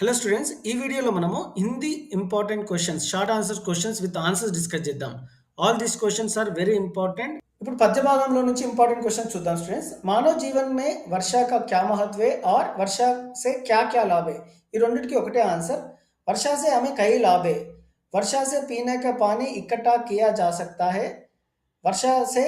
Hello students ఈ వీడియోలో మనము Hindi important questions short answer questions with answers discuss చేద్దాం. All these questions are very important. ఇప్పుడు పద్య భాగంలో నుంచి ఇంపార్టెంట్ క్వశ్చन చూద్దాం స్టూडेंट्स. మానవ జీవన్ మే వర్షా కా క్యా మహత్व है और वर्षा से क्या क्या लाभ है. ఈ రెండిటికి ఒకటే ఆన్సర్. वर्षा से हमें कई लाभ है. वर्षा से पीने का पानी इकट्ठा किया जा सकता है. वर्षा से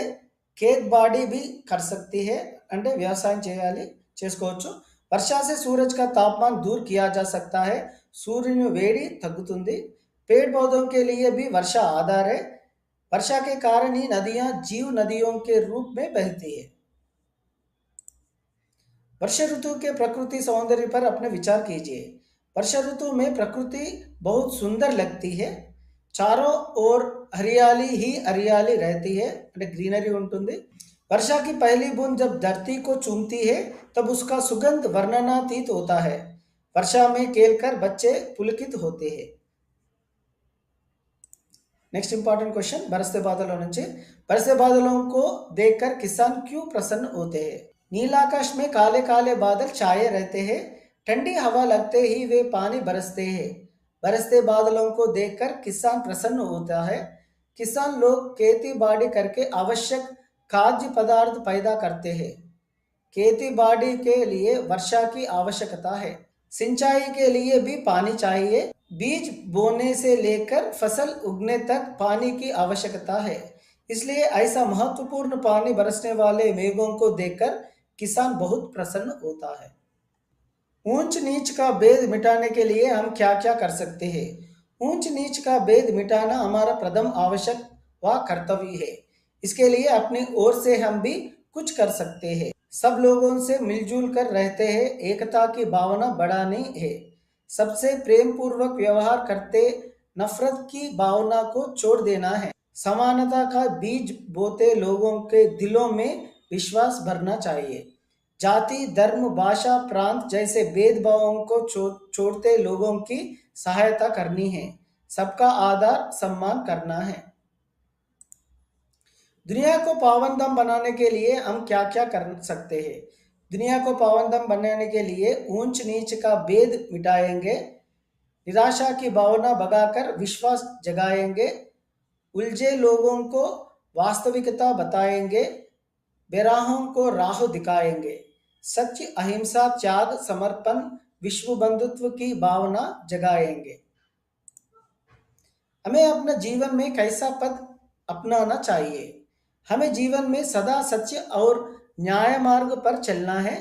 खेत बाड़ी भी कर सकती है. అంటే వ్యవసాయం చేయాలి చేసుకోవచ్చు. वर्षा से सूरज का तापमान दूर किया जा सकता है. सूर्य वेड़ी तग्गुतुंदी. पेड़ पौधों के लिए भी वर्षा आधार है. वर्षा के कारण ही नदियां जीव नदियों के रूप में बहती है. वर्षा ऋतु के प्रकृति सौंदर्य पर अपने विचार कीजिए. वर्षा ऋतु में प्रकृति बहुत सुंदर लगती है. चारों ओर हरियाली ही हरियाली रहती है. ग्रीनरी ఉంటుంది. वर्षा की पहली बूंद जब धरती को चूमती है तब उसका सुगंध वर्णनातीत होता है. वर्षा में खेलकर बच्चे पुलकित होते हैं. नेक्स्ट इंपॉर्टेंट क्वेश्चन बरसते बादलों నుంచి बरसते बादलों को देखकर किसान क्यों प्रसन्न होते हैं. नीलाकाश में काले काले बादल छाए रहते हैं. ठंडी हवा लगते ही वे पानी बरसते हैं. बरसते बादलों को देखकर किसान प्रसन्न होता है. किसान लोग खेती बाड़ी करके आवश्यक खाद्य पदार्थ पैदा करते हैं. खेती बाड़ी के लिए वर्षा की आवश्यकता है. सिंचाई के लिए भी पानी चाहिए. बीज बोने से लेकर फसल उगने तक पानी की आवश्यकता है. इसलिए ऐसा महत्वपूर्ण पानी बरसने वाले मेघों को देखकर किसान बहुत प्रसन्न होता है. ऊंच नीच का भेद मिटाने के लिए हम क्या क्या कर सकते हैं. ऊंच नीच का भेद मिटाना हमारा प्रथम आवश्यक व कर्तव्य है. इसके लिए अपनी ओर से हम भी कुछ कर सकते हैं. सब लोगों से मिलजुल कर रहते हैं. एकता की भावना बढ़ानी है. सबसे प्रेम पूर्वक व्यवहार करते नफरत की भावना को छोड़ देना है. समानता का बीज बोते लोगों के दिलों में विश्वास भरना चाहिए. जाति धर्म भाषा प्रांत जैसे भेदभावों को छोड़ते लोगों की सहायता करनी है. सबका आदर सम्मान करना है. दुनिया को पावनदम बनाने के लिए हम क्या क्या कर सकते हैं. दुनिया को पावनदम बनाने के लिए ऊंच नीच का भेद मिटाएंगे. निराशा की भावना भगाकर विश्वास जगाएंगे. उलझे लोगों को वास्तविकता बताएंगे. बेराहों को राह दिखाएंगे. सच अहिंसा त्याग समर्पण विश्व बंधुत्व की भावना जगाएंगे. हमें अपने जीवन में कैसा पद अपनाना चाहिए. हमें जीवन में सदा सत्य और न्याय मार्ग पर चलना है.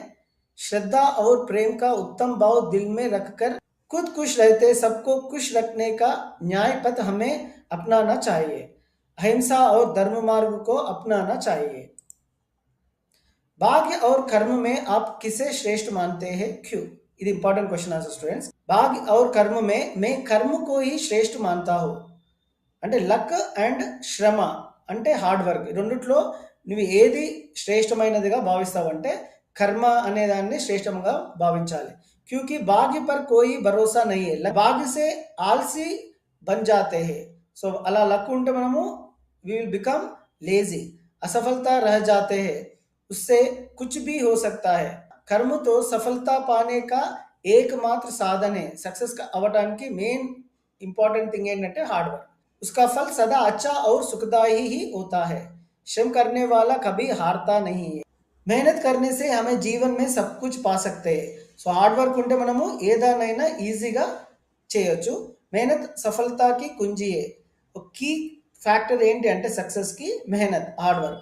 श्रद्धा और प्रेम का उत्तम भाव दिल में रखकर खुद खुश रहते सबको खुश रखने का न्याय पथ हमें अपनाना चाहिए. अहिंसा और धर्म मार्ग को अपनाना चाहिए. भाग्य और कर्म में आप किसे श्रेष्ठ मानते हैं, क्यों. ఇది ఇంపార్టెంట్ క్వశ్చన్ ఆన్సర్ స్టూడెంట్స్. భాగ్య और कर्म में मैं कर्म को ही श्रेष्ठ मानता हूँ. అంటే లక్ అండ్ శ్రమ అంటే హార్డ్ వర్క్ రెండిట్లో నువ్వు ఏది శ్రేష్టమైనదిగా భావిస్తావంటే కర్మ అనే దాన్ని శ్రేష్టంగా భావించాలి. क्योंकि भाग्य पर कोई भरोसा नहीं है. भाग्य से आलसी बन जाते हैं. సో అలా లక్ ఉంటే మనము వి విల్ బికమ్ లేజీ. असफलता रह जाते हैं. उससे कुछ भी हो सकता है. कर्म तो सफलता पाने का एकमात्र साधन है. सक्सेस का अवడానికి మెయిన్ इंपॉर्टेंट थिंग ఏంటంటే हार्ड वर्क. उसका फल सदा अच्छा और सुखदायी ही होता है. श्रम करने वाला कभी हारता नहीं है. मेहनत करने से हमें जीवन में सब कुछ पा सकते हैं. సో హార్డ్ వర్క్ ఉంటే మనము ఏదానైనా ఈజీగా చేయొచ్చు. मेहनत सफलता की कुंजी है. की फैक्टर ఏంటి అంటే సక్సెస్ కి మెహనత్ హార్డ్ వర్క్.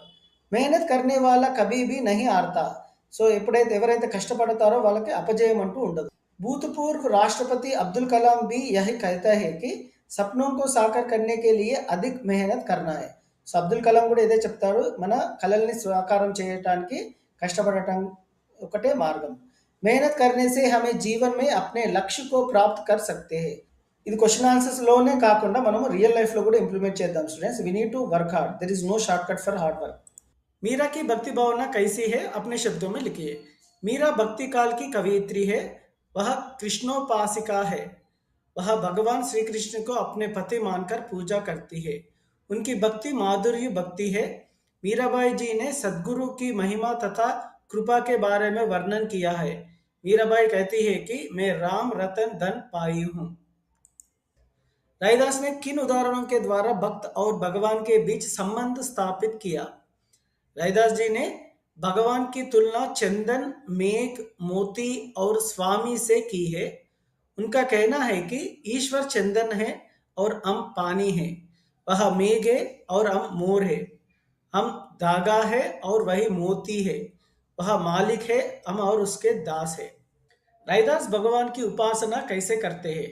मेहनत करने वाला कभी भी नहीं हारता. సో ఎప్పుడైతే ఎవరైతే కష్టపడతారో వాళ్ళకి అపజయం అంటూ ఉండదు. भूतपूर्व राष्ट्रपति अब्दुल कलाम भी यही कहता है कि सपनों को साकार करने के लिए अधिक मेहनत करना है. సో అబ్దుల్ కలాం కూడా ఇదే చెప్తారు, మన కలల్ని సాకారం చేయడానికి కష్టపడటం ఒకటే మార్గం. मेहनत करने से हमें जीवन में अपने लक्ष्य को प्राप्त कर सकते हैं. ఇది క్వశ్చన్ ఆన్సర్స్ లోనే కాకుండా మనము రియల్ లైఫ్ లో కూడా ఇంప్లిమెంట్ చేద్దాం students. We need to work hard. There is no shortcut for hard work. Meera की भक्ति भावना कैसी है अपने शब्दों में लिखिए. मीरा भक्ति काल की कवयित्री है. वह कृष्णोपासिका है. वह भगवान श्री कृष्ण को अपने पति मानकर पूजा करती है. उनकी भक्ति माधुर्य भक्ति है. मीराबाई जी ने सद्गुरु की महिमा तथा कृपा के बारे में वर्णन किया है. मीराबाई कहती है कि मैं राम रतन धन पाई हूँ। रैदास ने किन उदाहरणों के द्वारा भक्त और भगवान के बीच संबंध स्थापित किया? रैदास जी ने भगवान की तुलना चंदन, मेघ, मोती और स्वामी से की है। उनका कहना है कि ईश्वर चंदन है और हम पानी हैं, वह मेघ है और हम मोर है, हम धागा है और वही मोती है, वह मालिक है, हम और उसके दास है। रैदास భగవాన్ की उपासना कैसे करते हैं?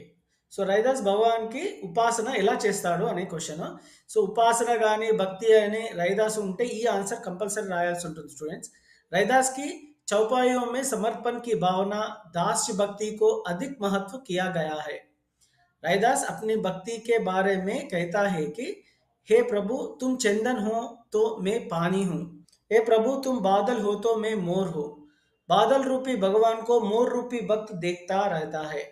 సో రైదాస్ భగవాన్ की ఉపాసన ఎలా చేస్తాడు అనే క్వశ్చన్. సో ఉపాసన కానీ భక్తి అని రైదాస్ ఉంటే ఈ ఆన్సర్ కంపల్సరీ రాయాల్సి ఉంటుంది స్టూడెంట్స్. रैदास की चौपाइयों में समर्पण की भावना, दास्य भक्ति को अधिक महत्व किया गया है. रैदास अपनी भक्ति के बारे में कहता है कि हे प्रभु तुम चंदन हो तो मैं पानी हूँ, हे प्रभु तुम बादल हो तो मैं मोर हूँ. बादल रूपी भगवान को मोर रूपी भक्त देखता रहता है.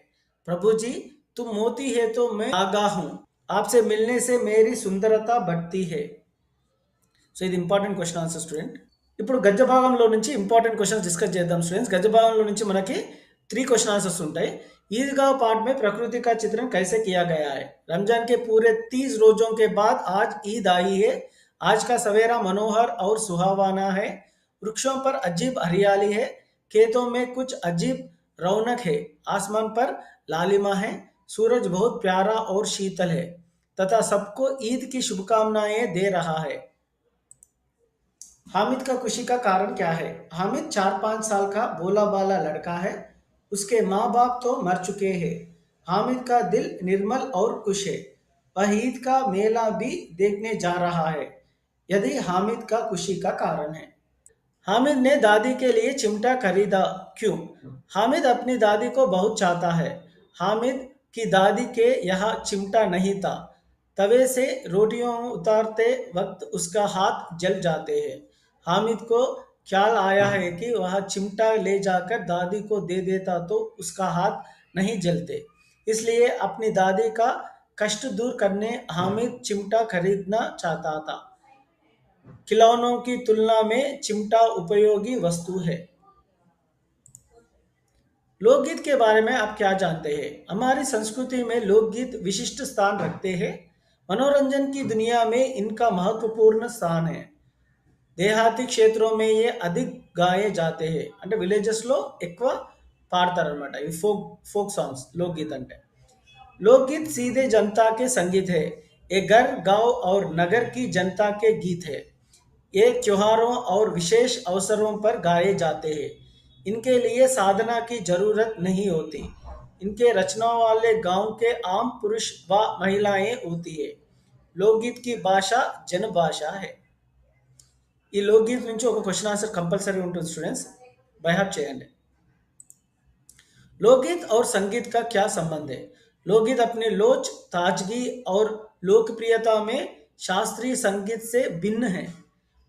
प्रभु जी तुम मोती है तो मैं आगा हूँ, आपसे मिलने से मेरी सुंदरता बढ़ती है. సో ఇది ఇంపార్టెంట్ క్వశ్చన్ ఆన్సర్ స్టూడెంట్. ఇప్పుడు గద్య భాగంలో నుంచి ఇంపార్టెంట్ క్వశ్చన్స్ డిస్కస్ చేద్దాం స్టూడెంట్స్. గద్య భాగంలో నుంచి మనకి 3 क्वेश्चन आंसर्स ఉంటాయి. ईदगाह पाठ में प्रकृति का चित्रण कैसे किया गया है? रमजान के पूरे 30 रोजों के बाद आज ईद आई है. आज का सवेरा मनोहर और सुहावना है. वृक्षों पर अजीब हरियाली है, खेतों में कुछ अजीब रौनक है, आसमान पर लालिमा है, सूरज बहुत प्यारा और शीतल है तथा सबको ईद की शुभकामनाएं दे रहा है. हामिद का खुशी का कारण क्या है? हामिद 4-5 साल का भोला भाला लड़का है. उसके माँ बाप तो मर चुके हैं. हामिद का दिल निर्मल और खुश है. वह ईद का मेला भी देखने जा रहा है. यदि हामिद का खुशी का कारण है. हामिद ने दादी के लिए चिमटा खरीदा. क्यों? हामिद अपनी दादी को बहुत चाहता है. हामिद की दादी के यहाँ चिमटा नहीं था. तवे से रोटियों उतारते वक्त उसका हाथ जल जाते हैं. हामिद को ख्याल आया है कि वह चिमटा ले जाकर दादी को दे देता तो उसका हाथ नहीं जलते, इसलिए अपनी दादी का कष्ट दूर करने हामिद चिमटा खरीदना चाहता था. खिलौनों की तुलना में चिमटा उपयोगी वस्तु है. लोकगीत के बारे में आप क्या जानते हैं? हमारी संस्कृति में लोकगीत विशिष्ट स्थान रखते हैं. मनोरंजन की दुनिया में इनका महत्वपूर्ण स्थान है. దేహాతి క్షేత్రం में ये अधिक गाए जाते हैं. అంటే విలేజెస్లో ఎక్కువ పాడతారనమాట ఈ ఫోక్ సాంగ్స్ लोकगीत అంటే. लोकगीत सीधे जनता के संगीत है. ये घर गांव और नगर की जनता के गीत है. ये त्योहारों और विशेष अवसरों पर गाए जाते हैं. इनके लिए साधना की जरूरत नहीं होती. इनके रचना वाले गांव के आम पुरुष व महिलाएं होती है. लोकगीत की भाषा जन भाषा है. ఈ లోकगीत నుంచి ఒక క్వశ్చన్ ఆన్సర్ కంపల్సరీ ఉంటుంది స్టూడెంట్స్, బై హార్ట్ చేయండి. लोकगीत और संगीत का क्या संबंध है? लोकगीत अपने लोच, ताजगी और लोकप्रियता में शास्त्रीय संगीत से भिन्न है.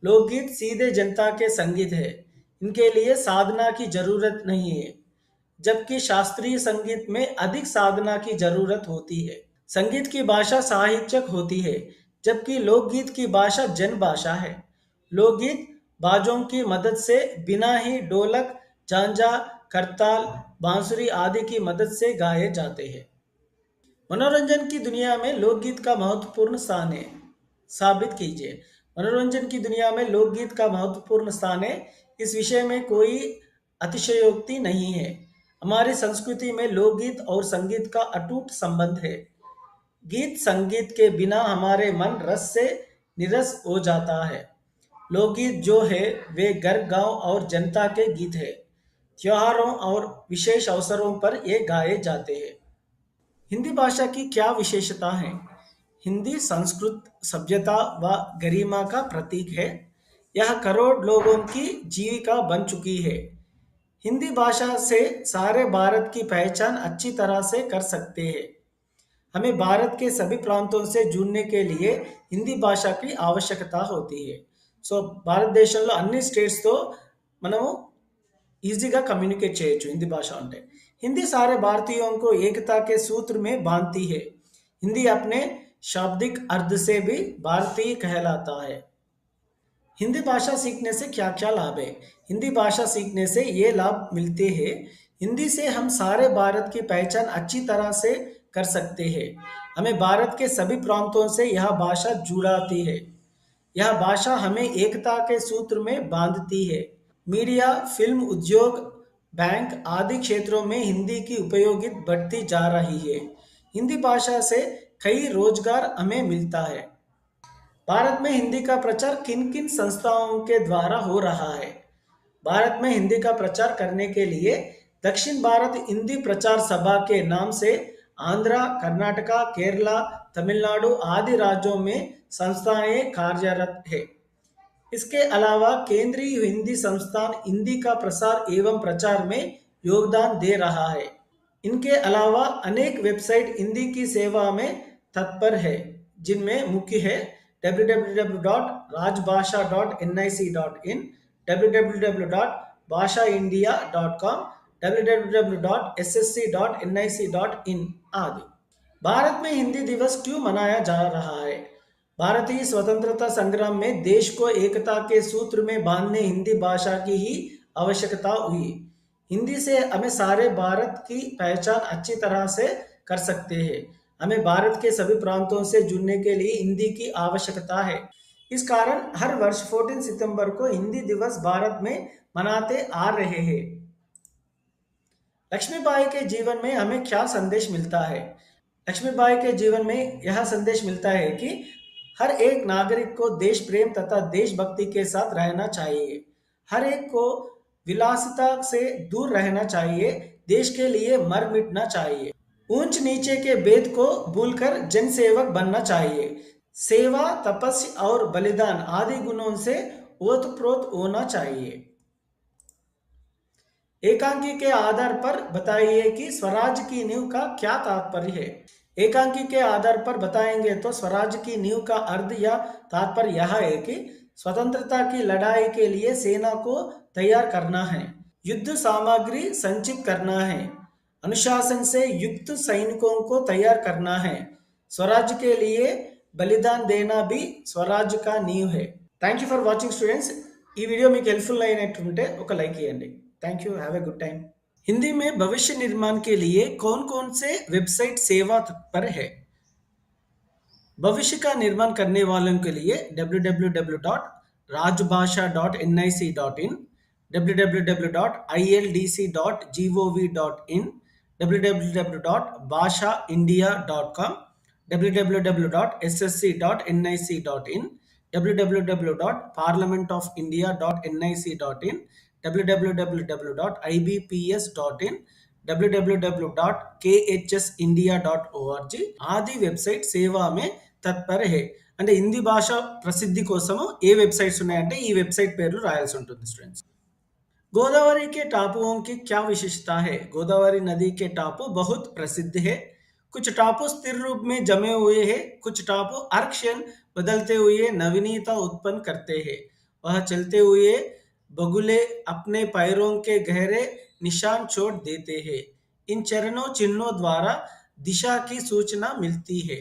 लोकगीत सीधे जनता के संगीत है. इनके लिए साधना की जरूरत नहीं है, जबकि शास्त्रीय संगीत में अधिक साधना की जरूरत होती है. संगीत की भाषा साहित्यक होती है, जबकि लोकगीत की भाषा जन भाषा है. लोकगीत बाजों की मदद से बिना ही ढोलक, झांझा, करताल, बांसुरी आदि की मदद से गाए जाते हैं. मनोरंजन की दुनिया में लोकगीत का महत्वपूर्ण स्थान है. साबित कीजिए. मनोरंजन की दुनिया में लोकगीत का महत्वपूर्ण स्थान है. इस विषय में कोई अतिशयोक्ति नहीं है. हमारी संस्कृति में लोकगीत और संगीत का अटूट संबंध है. गीत संगीत के बिना हमारे मन रस से निरस हो जाता है. लोकगीत जो है वे घर गांव और जनता के गीत है. त्योहारों और विशेष अवसरों पर ये गाए जाते हैं. हिंदी भाषा की क्या विशेषता है? हिंदी संस्कृत, सभ्यता व गरिमा का प्रतीक है. यह करोड़ लोगों की जीविका बन चुकी है. हिंदी भाषा से सारे भारत की पहचान अच्छी तरह से कर सकते हैं. हमें भारत के सभी प्रांतों से जुड़ने के लिए हिंदी भाषा की आवश्यकता होती है. సో భారతదేశంలో అన్ని స్టేట్స్తో మనము ఈజీగా కమ్యూనికేట్ చేయొచ్చు హిందీ భాష అంటే. हिंदी सारे भारतीयों को एकता के सूत्र में बांधती है. हिंदी अपने शाब्दिक अर्थ से भी भारतीय कहलाता है. हिंदी भाषा सीखने से क्या क्या लाभ है? हिंदी भाषा सीखने से ये लाभ मिलते हैं. हिंदी से हम सारे भारत की पहचान अच्छी तरह से कर सकते हैं। हमें भारत के सभी प्रांतों से यह भाषा जुड़ाती है। यह भाषा हमें एकता के सूत्र में बांधती है। मीडिया, फिल्म उद्योग, बैंक आदि क्षेत्रों में हिंदी की उपयोगिता बढ़ती जा रही है। हिंदी भाषा से कई रोजगार हमें मिलता है। भारत में हिंदी का प्रचार किन किन संस्थाओं के द्वारा हो रहा है? भारत में हिंदी का प्रचार करने के लिए दक्षिण भारत हिंदी प्रचार सभा के नाम से आंध्रा, कर्नाटका, केरला, तमिलनाडु आदि राज्यों में संस्थाएं कार्यरत है। इसके अलावा केंद्रीय हिंदी संस्थान हिंदी का प्रसार एवं प्रचार में योगदान दे रहा है। इनके अलावा अनेक वेबसाइट हिंदी की सेवा में तत्पर है, जिनमें मुख्य है www.rajbhasha.nic.in, www.bhashaindia.com, www.ssc.nic.in आदि। भारत में हिंदी दिवस क्यों मनाया जा रहा है? भारतीय स्वतंत्रता संग्राम में देश को एकता के सूत्र में बांधने हिंदी भाषा की ही आवश्यकता हुई। हिंदी से हमें सारे भारत की पहचान अच्छी तरह से कर सकते हैं। हमें भारत के सभी प्रांतों से जुड़ने के लिए हिंदी की आवश्यकता है। इस कारण हर वर्ष 14 सितंबर को हिंदी दिवस भारत में मनाते आ रहे हैं। लक्ष्मीबाई के जीवन में हमें क्या संदेश मिलता है? लक्ष्मीबाई के जीवन में यह संदेश मिलता है कि हर एक नागरिक को देश प्रेम तथा देशभक्ति के साथ रहना चाहिए। हर एक को विलासिता से दूर रहना चाहिए। देश के लिए मर मिटना चाहिए। ऊंच नीचे के भेद को भूलकर जनसेवक बनना चाहिए। सेवा, तपस्या और बलिदान आदि गुणों से ओतप्रोत होना चाहिए। एकांकी के आधार पर बताइए कि स्वराज की नींव का क्या तात्पर्य है? एकांकी के आधार पर बताएंगे तो स्वराज की नींव का अर्थ या तात्पर्य यह है कि स्वतंत्रता की लड़ाई के लिए सेना को तैयार करना है, युद्ध सामग्री संचित करना है, अनुशासन से युक्त सैनिकों को तैयार करना है। स्वराज के लिए बलिदान देना भी स्वराज का नींव है। Thank you for watching students. ఈ వీడియో మీకు హెల్ప్ఫుల్ అయినట్టుంటే ఒక లైక్ ఇవ్వండి. Thank you. Have a good time. Hindi में भविष्य निर्माण के लिए कौन कौन से वेबसाइट सेवा तत्पर है? भविष्य का निर्माण करने वालों के लिए www.rajbhasha.nic.in, www.ildc.gov.in, www.bhashaindia.com, www.ssc.nic.in, www.parliamentofindia.nic.in, www.ibps.in, www.khsindia.org ఆది వెబ్సైట్ సేవ में తత్పర है. అంటే హిందీ భాష ప్రసిద్ధి కోసము ఏ వెబ్సైట్స్ ఉన్నాయంటే ఈ వెబ్సైట్ పేర్లు రాయాల్సి ఉంటుంది స్టూడెంట్స్. गोदावरी के टापुओं की क्या विशेषता है? गोदावरी नदी के टापू बहुत प्रसिद्ध है। कुछ टापू स्थिर रूप में जमे हुए हैं, कुछ टापू हर क्षण बदलते हुए नवीनता उत्पन्न करते हैं। वह चलते हुए बगुले अपने पैरों के गहरे निशान छोड़ देते हैं। इन चरणों चिन्हों द्वारा दिशा की सूचना मिलती है।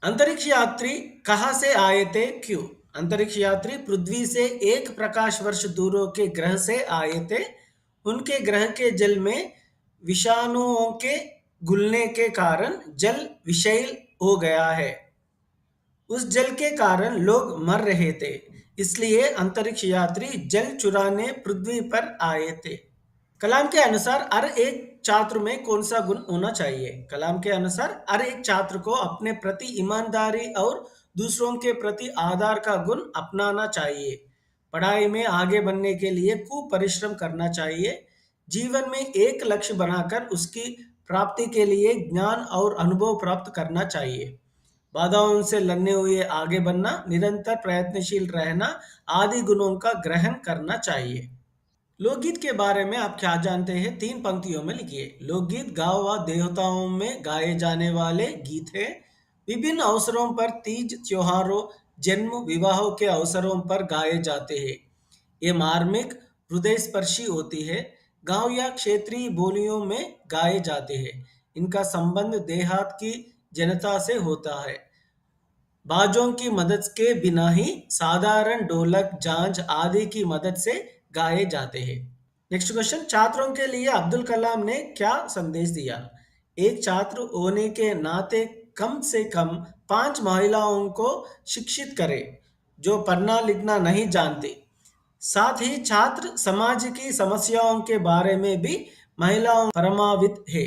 अंतरिक्ष यात्री कहाँ से आए थे, क्यों? अंतरिक्ष यात्री पृथ्वी से 1 प्रकाश वर्ष दूरों के ग्रह से आए थे। उनके ग्रह के जल में विषाणुओं के घुलने के कारण जल विषैल हो गया है। उस जल के कारण लोग मर रहे थे, इसलिए अंतरिक्ष यात्री जल चुराने पृथ्वी पर आए थे। कलाम के अनुसार हर एक छात्र में कौन सा गुण होना चाहिए? कलाम के अनुसार हर एक छात्र को अपने प्रति ईमानदारी और दूसरों के प्रति आदर का गुण अपनाना चाहिए। पढ़ाई में आगे बढ़ने के लिए खूब परिश्रम करना चाहिए। जीवन में एक लक्ष्य बनाकर उसकी प्राप्ति के लिए ज्ञान और अनुभव प्राप्त करना चाहिए। बाधाओं से लड़ने हुए आगे बढ़ना, निरंतर प्रयत्नशील रहना आदि गुणों का ग्रहण करना चाहिए। लोकगीत के बारे में आप क्या जानते हैं? 3 पंक्तियों में लिखिए। लोकगीत गांव व देवताओं में गाए जाने वाले गीत हैं। विभिन्न अवसरों पर तीज, त्योहारों, जन्म, विवाहों के अवसरों पर गाए जाते हैं। ये मार्मिक, हृदय स्पर्शी होती है। गांव या क्षेत्रीय बोलियों में गाए जाते हैं। इनका संबंध देहात की जनता से होता है। बाजों की मदद के बिना ही साधारण ढोलक, झांझ आदि की मदद से गाए जाते हैं। नेक्स्ट क्वेश्चन, छात्रों के लिए अब्दुल कलाम ने क्या संदेश दिया? एक छात्र होने के नाते कम से कम 5 महिलाओं को शिक्षित करें जो पढ़ना लिखना नहीं जानती। साथ ही छात्र समाज की समस्याओं के बारे में भी महिलाओं परमावित है।